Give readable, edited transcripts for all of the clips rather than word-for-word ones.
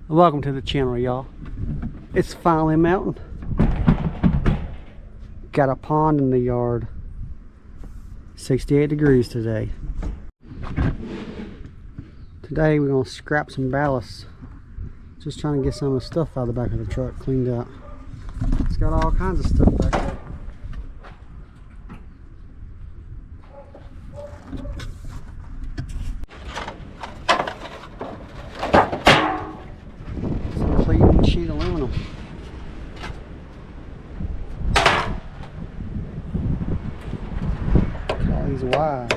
Welcome to the channel, y'all. It's finally melting. Got a pond in the yard. 68 degrees today. Today we're gonna scrap some ballast. Just trying to get some of the stuff out of the back of the truck cleaned out. It's got all kinds of stuff back there. Some clean sheet aluminum. All these wires.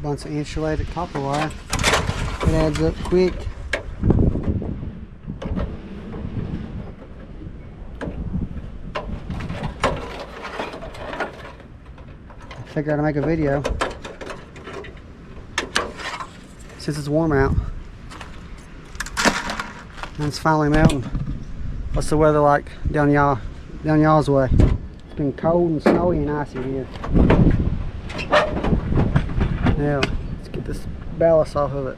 Bunch of insulated copper wire. It adds up quick. I figured I'd make a video since it's warm out and it's finally melting. What's the weather like down y'all's way? It's been cold and snowy and icy here. Now, let's get this ballast off of it.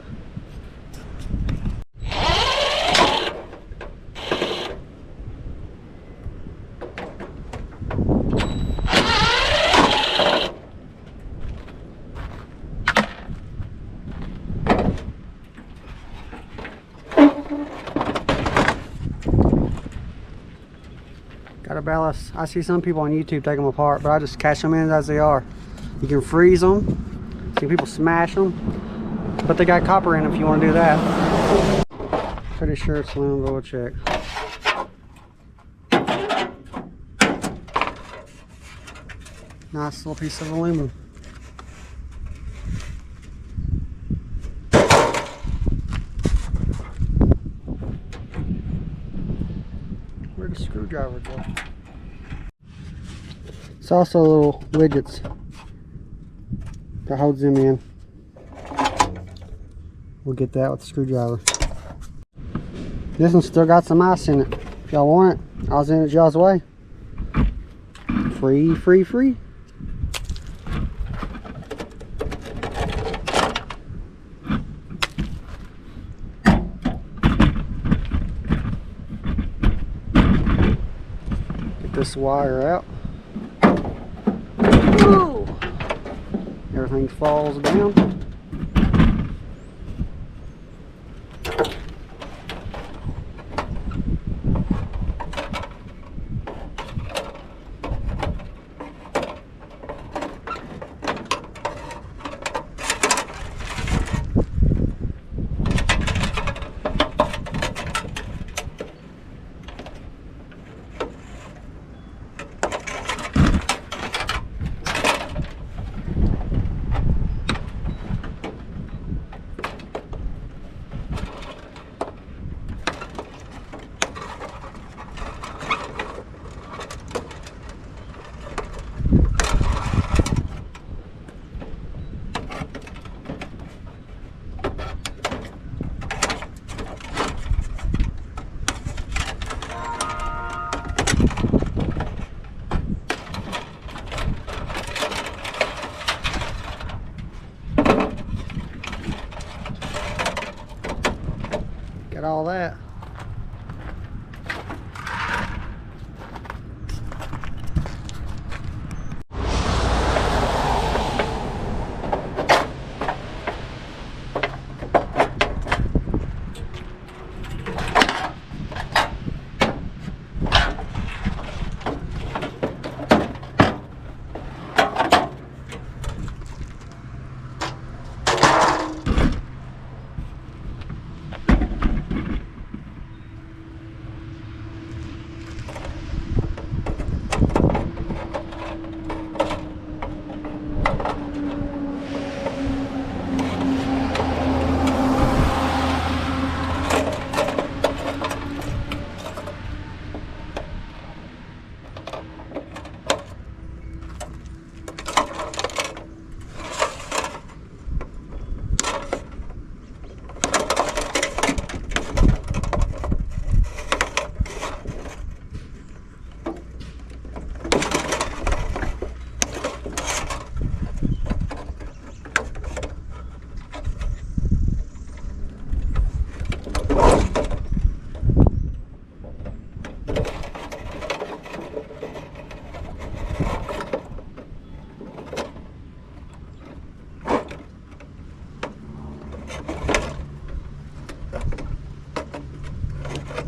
Got a ballast. I see some people on YouTube take them apart, but I just catch them in as they are. You can freeze them. See people smash them, but they got copper in them if you want to do that. Pretty sure it's aluminum, but we'll check. Nice little piece of aluminum. Where'd the screwdriver go? It's also little widgets that holds them in. We'll get that with the screwdriver. This one's still got some ice in it. If y'all want it, I'll send it y'all's way. Free, free, free. Get this wire out. Whoa. Everything falls down.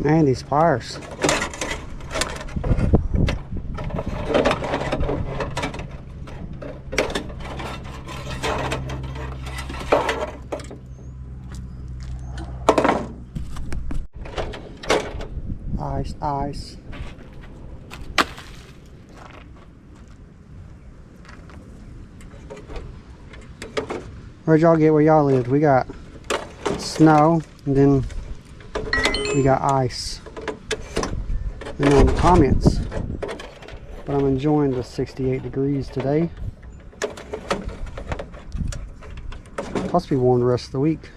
And these pliers. Ice. Where'd y'all get where y'all lived? We got snow, and then we got ice. And on the comments. But I'm enjoying the 68 degrees today. Supposed to be warm the rest of the week.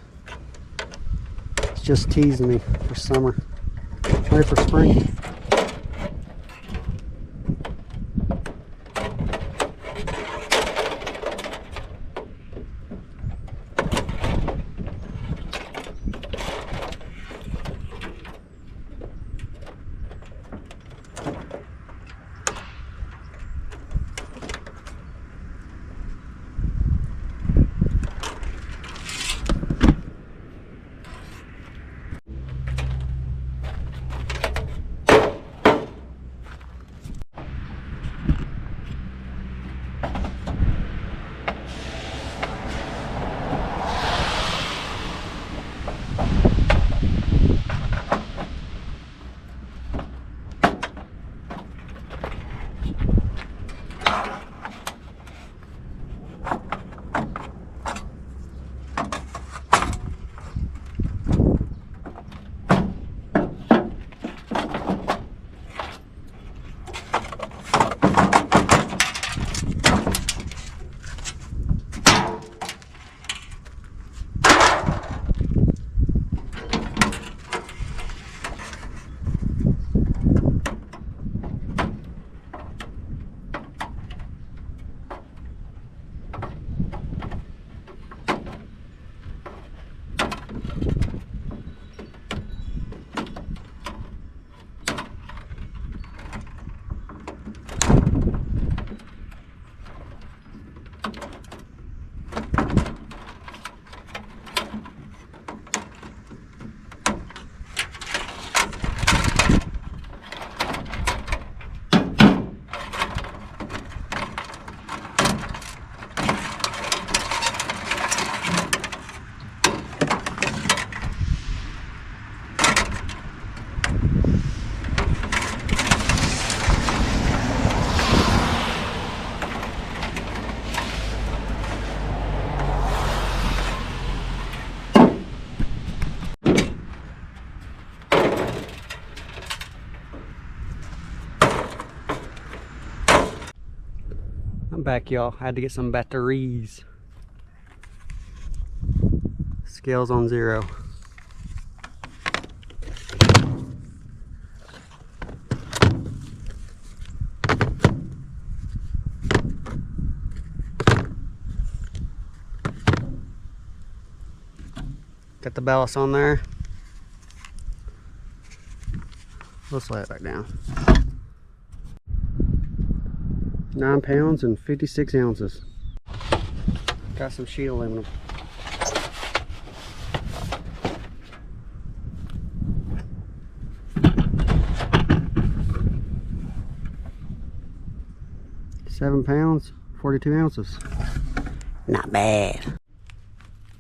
It's just teasing me for summer. Ready for spring. I'm back, y'all. I had to get some batteries. Scales on 0. Got the ballast on there. Let's lay it back down. 9 pounds and 56 ounces. Got some sheet aluminum. £7 pounds, 42 ounces. Not bad.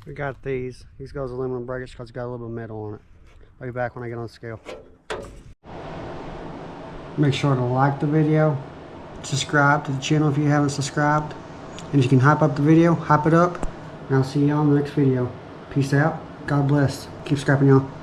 We got these. These goes aluminum breakage because it's got a little bit of metal on it. I'll be back when I get on the scale. Make sure to like the video. Subscribe to the channel if you haven't subscribed. And if you can hype up the video, hype it up. And I'll see y'all in the next video. Peace out. God bless. Keep scrapping, y'all.